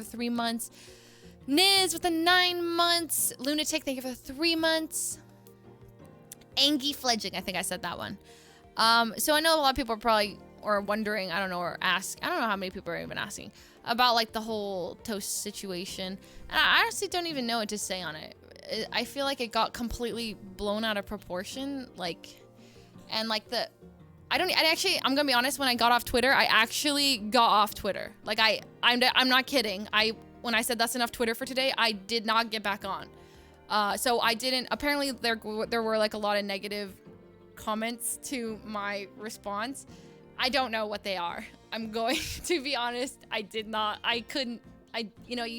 3 months. Niz with the 9 months. Lunatic, thank you for the 3 months. Angie Fledging, I think I said that one. So I know a lot of people are probably or wondering, I don't know, or ask. I don't know how many people are even asking about like the whole Toast situation. And I honestly don't even know what to say on it. I feel like it got completely blown out of proportion. Like, and like I'm gonna be honest, when I got off Twitter, I actually got off Twitter. Like I'm not kidding. When I said that's enough Twitter for today, I did not get back on. So I didn't, apparently there were like a lot of negative comments to my response. I don't know what they are. I'm going to be honest. You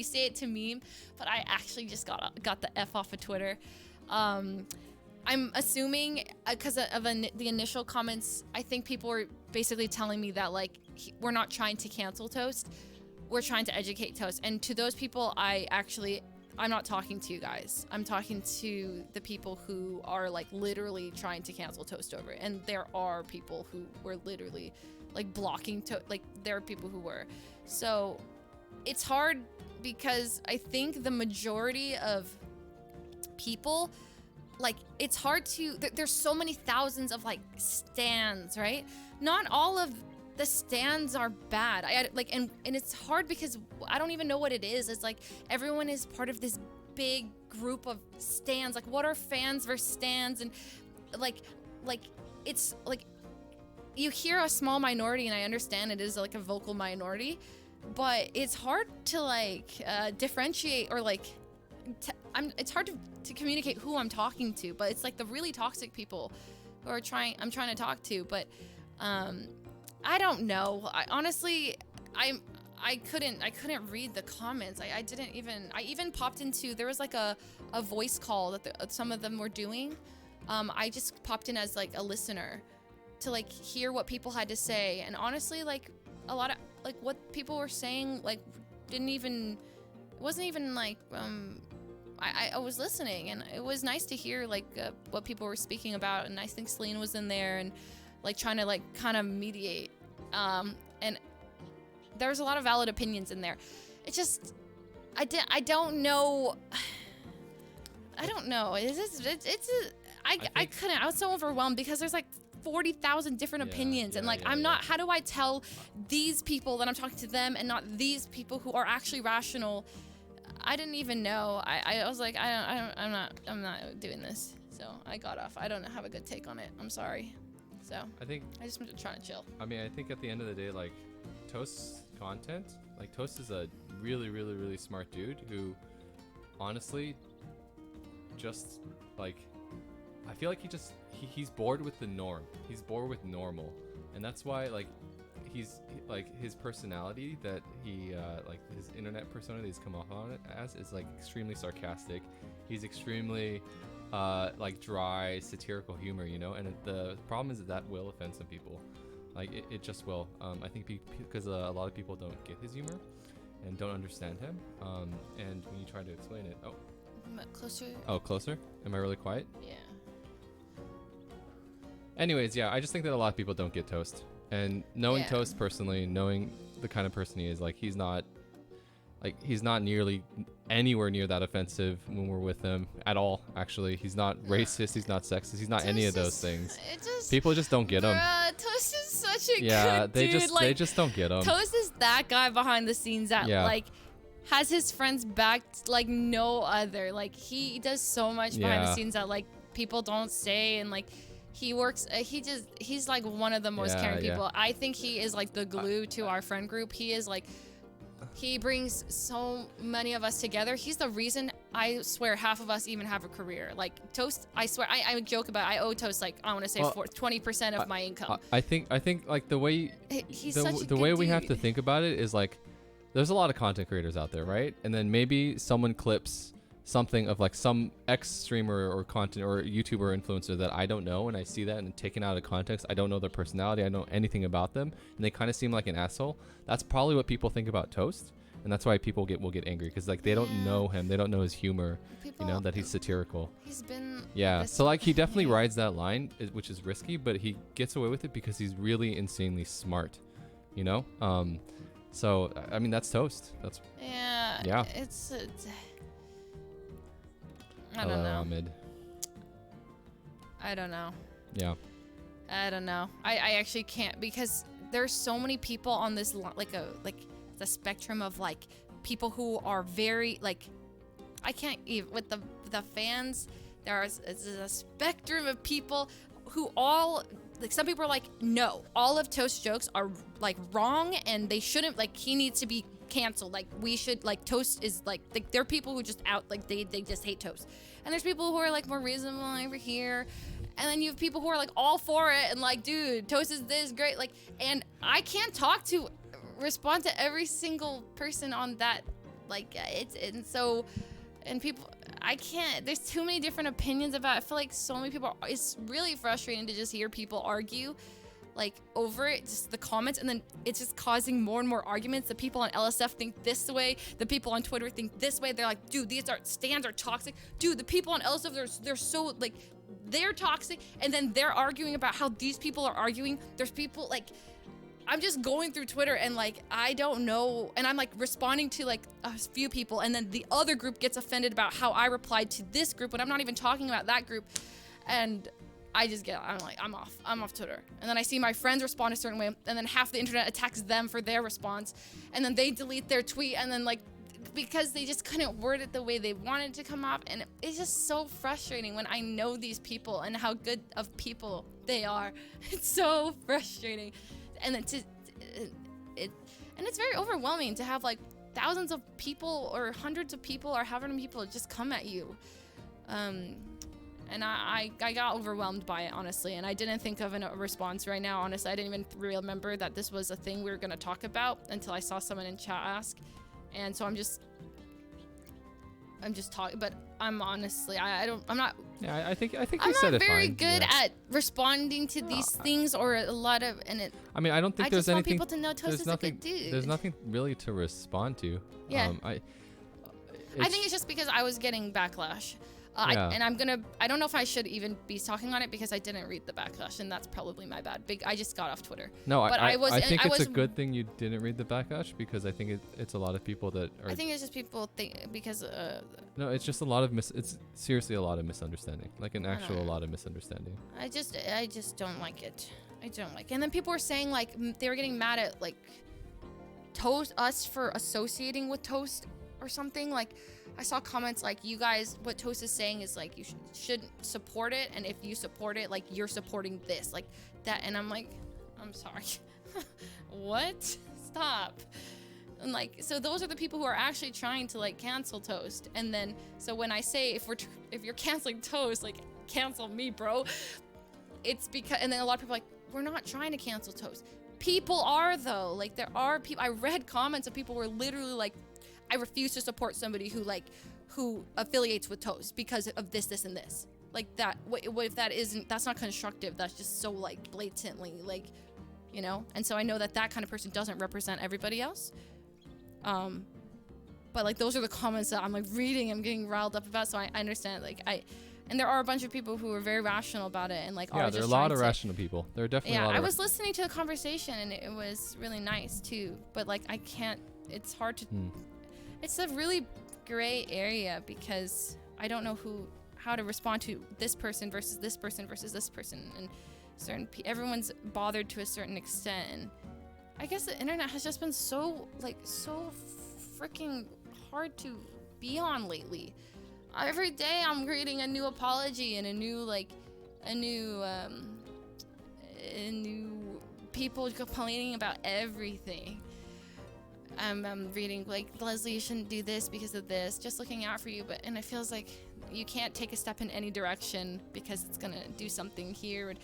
say it to meme, but I actually just got the F off of Twitter. I'm assuming because of the initial comments, I think people were basically telling me that like we're not trying to cancel Toast, we're trying to educate Toast. And to those people, I'm not talking to you guys. I'm talking to the people who are like literally trying to cancel Toast over it. And there are people who were literally like blocking like there are people who were. So it's hard because I think the majority of people, like, it's hard to, there's so many thousands of like stands, right? Not all of the stands are bad. And it's hard because I don't even know what it is. It's like everyone is part of this big group of stands. Like, what are fans versus stands? And like it's like you hear a small minority, and I understand it is like a vocal minority, but it's hard to like differentiate or like it's hard to communicate who I'm talking to. But it's like the really toxic people who are I'm trying to talk to. But I don't know. I couldn't read the comments. I even popped into, there was like a voice call that some of them were doing. I just popped in as like a listener to like hear what people had to say. And honestly, like a lot of like what people were saying, like wasn't even like, I was listening, and it was nice to hear like what people were speaking about. And I think Celine was in there and like trying to like kind of mediate. And there's a lot of valid opinions in there. It just, I don't know. I don't know. I was so overwhelmed because there's like 40,000 different opinions. And like, how do I tell these people that I'm talking to them and not these people who are actually rational? I didn't even know. I was like, I'm not doing this. So I got off. I don't have a good take on it. I'm sorry. So I just want to try to chill. I mean, I think at the end of the day, like Toast's content, like Toast is a really, really, really smart dude who honestly just like, I feel like he's bored with the norm. He's bored with normal. And that's why like his personality that he like his internet persona that he's come off on it as is like extremely sarcastic. He's extremely like dry satirical humor, you know, and the problem is that will offend some people. Like it just will. I think because a lot of people don't get his humor and don't understand him, and when you try to explain it, closer. Oh, closer? Am I really quiet? Yeah. Anyways, yeah, I just think that a lot of people don't get Toast. And knowing Toast personally, knowing the kind of person he is, like he's not nearly anywhere near that offensive when we're with him at all. Actually, he's not racist, he's not sexist, he's not any of those things. People just don't get him. Toast is such a good dude. They just don't get him. Toast is that guy behind the scenes that like has his friends backed like no other. Like he does so much behind the scenes that like people don't say, and like he works. He's like one of the most caring people. I think he is like the glue to our friend group. He is like, he brings so many of us together. He's the reason, I swear, half of us even have a career. Like Toast, I swear, I joke about it. I owe Toast like, I want to say 20% of my income. I think like the way the way we have to think about it is like, there's a lot of content creators out there, right? And then maybe someone clips something of like some streamer or content or YouTuber or influencer that I don't know, and I see that and taken out of context. I don't know their personality, I don't know anything about them, and they kind of seem like an asshole. That's probably what people think about Toast, and that's why people will get angry, because like they don't know him, they don't know his humor, you know, that he's satirical. He's been so like he definitely rides that line, which is risky, but he gets away with it because he's really insanely smart, you know. So I mean, that's Toast. That's Yeah. It's I Hello, don't know. Ahmed. I don't know. Yeah. I don't know. I actually can't, because there's so many people on this like the spectrum of like people who are very like, I can't even with the fans. There's a spectrum of people who all like, some people are like, no, all of Toast's jokes are like wrong and they shouldn't, like he needs to be canceled. Like we should, like Toast is like there are people who just out like they just hate Toast. And there's people who are like more reasonable over here. And then you have people who are like all for it and like, dude, Toast is this great. Like, and I can't respond to every single person on that. Like and people, I can't, there's too many different opinions about it. I feel like so many people, it's really frustrating to just hear people argue like over it, just the comments, and then it's just causing more and more arguments. The people on LSF think this way, the people on Twitter think this way. They're like, dude, these stands are toxic. Dude, the people on LSF, they're so like, they're toxic, and then they're arguing about how these people are arguing. There's people like, I'm just going through Twitter and like, I don't know, and I'm like responding to like a few people, and then the other group gets offended about how I replied to this group when I'm not even talking about that group. And I'm like, I'm off Twitter. And then I see my friends respond a certain way, and then half the internet attacks them for their response, and then they delete their tweet, and then like, because they just couldn't word it the way they wanted to come off. And it's just so frustrating when I know these people and how good of people they are. It's so frustrating. And then it's very overwhelming to have like thousands of people or hundreds of people or however many people just come at you. And I got overwhelmed by it, honestly, and I didn't think of a response right now. Honestly, I didn't even remember that this was a thing we were going to talk about until I saw someone in chat ask. And so I'm just talking, but I'm honestly, I'm not. Yeah, I think you I'm said not it very fine. good Yeah. at responding to these things, or a lot of, and it. I mean, I don't think I there's just want anything. people to know Toast is a good dude. There's nothing really to respond to. Yeah. I think it's just because I was getting backlash. Yeah. I don't know if I should even be talking on it because I didn't read the backlash, and that's probably my bad. I just got off Twitter. No, but I think it's a good thing you didn't read the backlash, because I think it's a lot of people that are. I think it's just people think because. No, it's just a lot of it's seriously a lot of misunderstanding, like an actual lot of misunderstanding. I just don't like it. I don't like it. And then people were saying like they were getting mad at like us for associating with Toast or something. Like I saw comments like, you guys, what Toast is saying is like, you shouldn't support it, and if you support it, like you're supporting this, like that. And I'm like, I'm sorry. What? Stop. And like, so those are the people who are actually trying to like cancel Toast. And then so when I say if you're canceling Toast, like cancel me, bro, it's because, and then a lot of people are like, we're not trying to cancel Toast. People are though. Like there are people, I read comments of people who were literally like, I refuse to support somebody who affiliates with Toast because of this, and this. Like that, what if that's not constructive? That's just so like blatantly like, you know? And so I know that kind of person doesn't represent everybody else. But like those are the comments that I'm like reading, I'm getting riled up about. So I understand, like and there are a bunch of people who are very rational about it and like yeah, there are a lot of rational people. There are definitely a lot I of was listening to the conversation and it was really nice too. But like I can't, it's hard to. It's a really gray area because I don't know how to respond to this person versus this person versus this person, and everyone's bothered to a certain extent. And I guess the internet has just been so freaking hard to be on lately. Every day I'm reading a new apology and a new people complaining about everything. I'm reading like, Leslie, you shouldn't do this because of this, just looking out for you, and it feels like you can't take a step in any direction because it's gonna do something here, and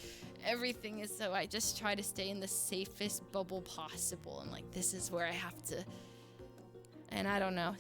everything is, so I just try to stay in the safest bubble possible, and like this is where I have to, and I don't know.